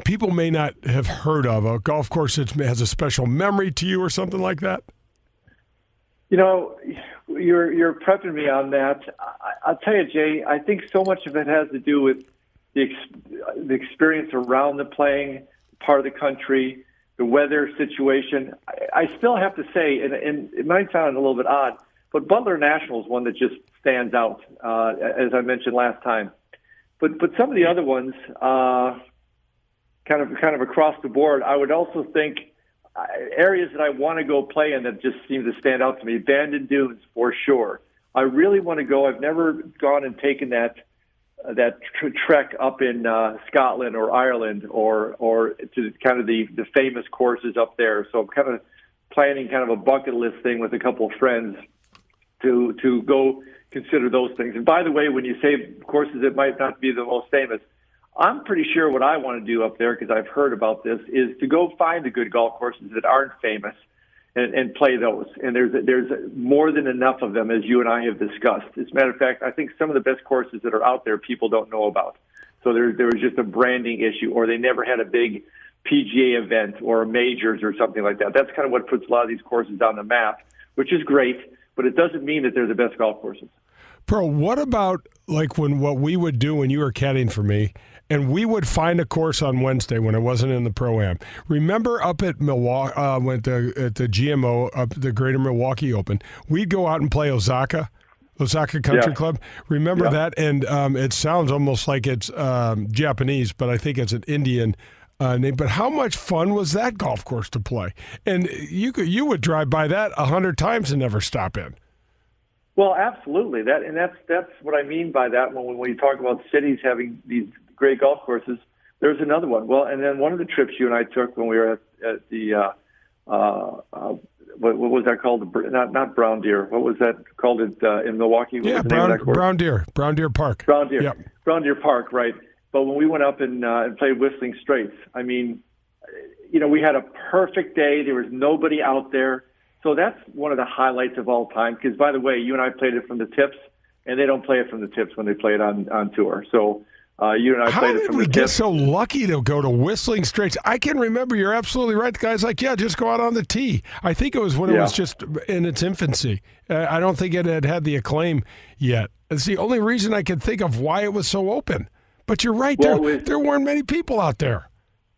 Speaker 3: people may not have heard of, a golf course that has a special memory to you or something like that?
Speaker 4: You know, you're prepping me on that. I'll tell you, Jay, I think so much of it has to do with the experience around the playing part of the country, the weather situation. I still have to say, and it might sound a little bit odd, but Butler National is one that just stands out, as I mentioned last time. But some of the other ones, kind of across the board, I would also think areas that I want to go play in that just seem to stand out to me. Bandon Dunes, for sure. I really want to go. I've never gone and taken that trek up in Scotland or Ireland or to kind of the famous courses up there. So I'm kind of planning kind of a bucket list thing with a couple of friends to go consider those things. And by the way, when you say courses that might not be the most famous, I'm pretty sure what I want to do up there, because I've heard about this, is to go find the good golf courses that aren't famous and play those. And there's more than enough of them, as you and I have discussed. As a matter of fact, I think some of the best courses that are out there people don't know about. So there was just a branding issue, or they never had a big PGA event or majors or something like that. That's kind of what puts a lot of these courses on the map, which is great, but it doesn't mean that they're the best golf courses.
Speaker 3: Pearl, what about like what we would do when you were caddying for me, and we would find a course on Wednesday when I wasn't in the Pro-Am. Remember up at Milwaukee, at the GMO, up the Greater Milwaukee Open, we'd go out and play Osaka Country Club. Remember that? And it sounds almost like it's Japanese, but I think it's an Indian name. But how much fun was that golf course to play? And you would drive by that 100 times and never stop in.
Speaker 4: Well, absolutely. That's what I mean by that when you talk about cities having these great golf courses. There's another one. Well, and then one of the trips you and I took when we were at the what was that called? Not Brown Deer. What was that called? In Milwaukee?
Speaker 3: Yeah, Brown Deer Park.
Speaker 4: Brown Deer.
Speaker 3: Yep.
Speaker 4: Brown Deer Park, right? But when we went up and played Whistling Straits, I mean, we had a perfect day. There was nobody out there. So that's one of the highlights of all time. Because, by the way, you and I played it from the tips, and they don't play it from the tips when they play it on tour. So you and I played it from the tips. How did we get
Speaker 3: so lucky to go to Whistling Straits? I can remember. You're absolutely right. The guy's like, yeah, just go out on the tee. I think it was when it was just in its infancy. I don't think it had the acclaim yet. It's the only reason I can think of why it was so open. But you're right. There weren't many people out there.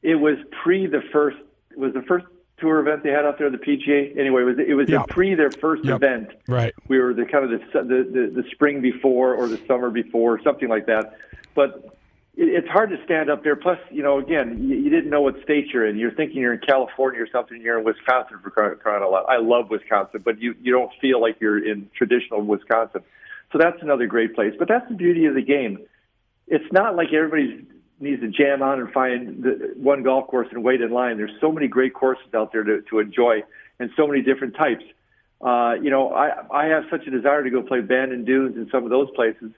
Speaker 4: It was the first tour event they had out there, the PGA. Anyway, it was their first event.
Speaker 3: Right.
Speaker 4: We were the kind of the spring before or the summer before, something like that. But it's hard to stand up there. Plus, again, you didn't know what state you're in. You're thinking you're in California or something. You're in Wisconsin for crying out loud. I love Wisconsin, but you don't feel like you're in traditional Wisconsin. So that's another great place. But that's the beauty of the game. It's not like everybody needs to jam on and find one golf course and wait in line. There's so many great courses out there to enjoy, and so many different types. I have such a desire to go play Bandon Dunes and some of those places,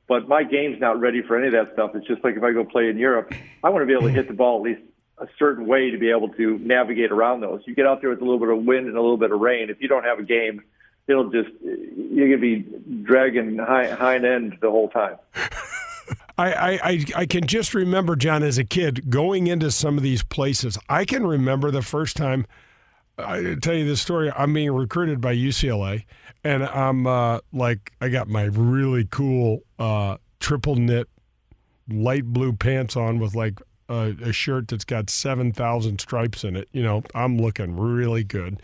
Speaker 4: but my game's not ready for any of that stuff. It's just like if I go play in Europe, I want to be able to hit the ball at least a certain way to be able to navigate around those. You get out there with a little bit of wind and a little bit of rain. If you don't have a game, you're going to be dragging hind end the whole time.
Speaker 3: I can just remember, John, as a kid, going into some of these places. I can remember the first time, I tell you this story, I'm being recruited by UCLA, and I'm I got my really cool triple knit light blue pants on with a shirt that's got 7,000 stripes in it. I'm looking really good.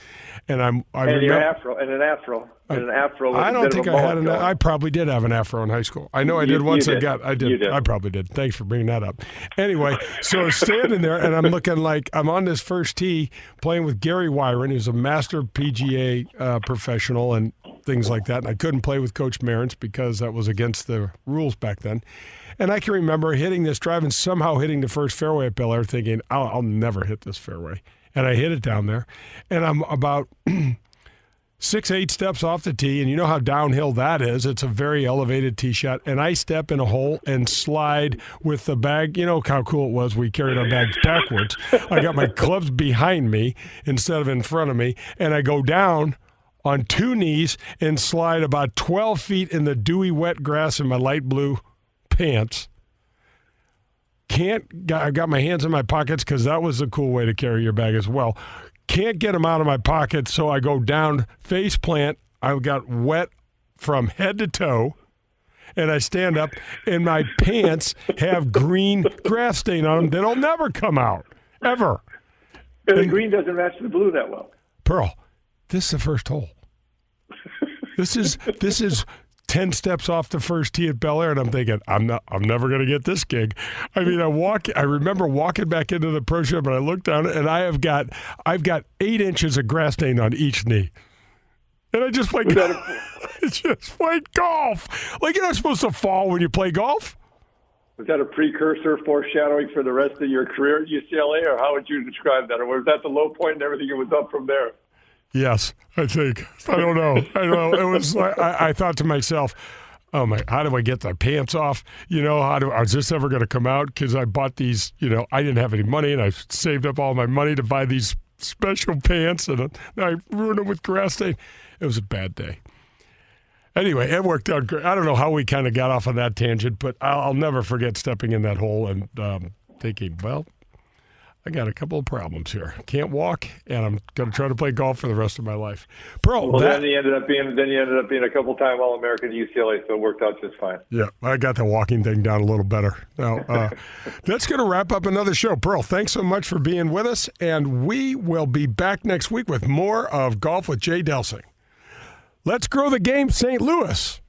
Speaker 3: And an afro.
Speaker 4: I
Speaker 3: don't think I had I probably did have an afro in high school. I know I did once. I did. I probably did. Thanks for bringing that up. Anyway, so standing there and I'm looking like I'm on this first tee playing with Gary Wyron, who's a master PGA professional and things like that. And I couldn't play with Coach Marantz because that was against the rules back then. And I can remember hitting this drive and somehow hitting the first fairway at Bel Air thinking, I'll never hit this fairway. And I hit it down there. And I'm about 6-8 steps off the tee, and you know how downhill that is. It's a very elevated tee shot. And I step in a hole and slide with the bag. You know how cool it was. We carried our bags backwards. I got my clubs behind me instead of in front of me. And I go down on two knees and slide about 12 feet in the dewy, wet grass in my light blue pants. I got my hands in my pockets because that was a cool way to carry your bag as well. Can't get them out of my pockets, so I go down face plant. I got wet from head to toe, and I stand up, and my pants have green grass stain on them that'll never come out, ever.
Speaker 4: And the green doesn't match the blue that well.
Speaker 3: Pearl, this is the first hole. This is 10 steps off the first tee at Bel Air, and I'm thinking, I'm never going to get this gig. I mean, I remember walking back into the pro shop, and I looked down, and I've got 8 inches of grass stain on each knee. And I just played golf. Like, you're not supposed to fall when you play golf.
Speaker 4: Was that a precursor foreshadowing for the rest of your career at UCLA, or how would you describe that? Or was that the low point and everything was up from there?
Speaker 3: Yes, I think. I don't know. It was like, I thought to myself, oh my, how do I get the pants off? Is this ever going to come out? Because I bought these, I didn't have any money, and I saved up all my money to buy these special pants, and I ruined them with grass stain. It was a bad day. Anyway, it worked out great. I don't know how we kind of got off on that tangent, but I'll never forget stepping in that hole and thinking, well, I got a couple of problems here. Can't walk, and I'm going to try to play golf for the rest of my life. Pearl,
Speaker 4: well, then you ended up being a couple-time All-American at UCLA, so it worked out just fine.
Speaker 3: Yeah, I got the walking thing down a little better. Now, that's going to wrap up another show. Pearl, thanks so much for being with us, and we will be back next week with more of Golf with Jay Delsing. Let's grow the game, St. Louis.